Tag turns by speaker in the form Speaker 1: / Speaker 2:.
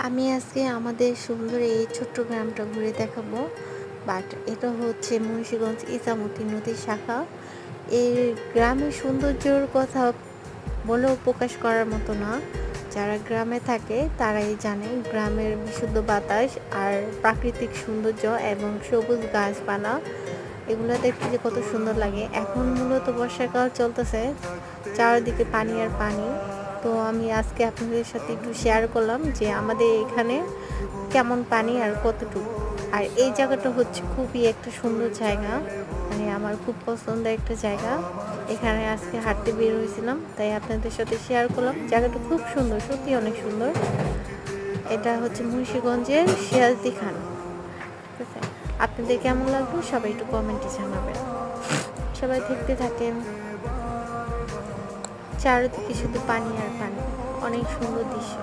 Speaker 1: আমি আজকে আমাদের সুন্দর এই ছোট্ট গ্রামটা ঘুরে দেখাবো। বাট এটা হচ্ছে মুন্সিগঞ্জ ইসামতি নদীর শাখা। এই গ্রামের সৌন্দর্যর কথা বলেও প্রকাশ করার মতো না। যারা গ্রামে থাকে তারাই জানে গ্রামের বিশুদ্ধ বাতাস আর প্রাকৃতিক সৌন্দর্য এবং সবুজ গাছপালা এগুলো দেখতে যে কত সুন্দর লাগে। এখন মূলত বর্ষাকাল চলতেছে, চারিদিকে পানি আর পানি। তো আমি আজকে আপনাদের সাথে একটু শেয়ার করলাম যে আমাদের এখানে কেমন পানি আর কতটুকু। আর এই জায়গাটা হচ্ছে খুবই একটা সুন্দর জায়গা, মানে আমার খুব পছন্দের একটা জায়গা। এখানে আজকে হাঁটতে বের হয়েছিলাম, তাই আপনাদের সাথে শেয়ার করলাম। জায়গাটা খুব সুন্দর, সত্যি অনেক সুন্দর। এটা হচ্ছে মুন্সিগঞ্জের সিরাজদি খান। ঠিক আছে, আপনাদের কেমন লাগলো সবাই একটু কমেন্টে জানাবেন। সবাই দেখতে থাকেন। চারিদিকে শুধু পানি আর পানি, অনেক সুন্দর দৃশ্য।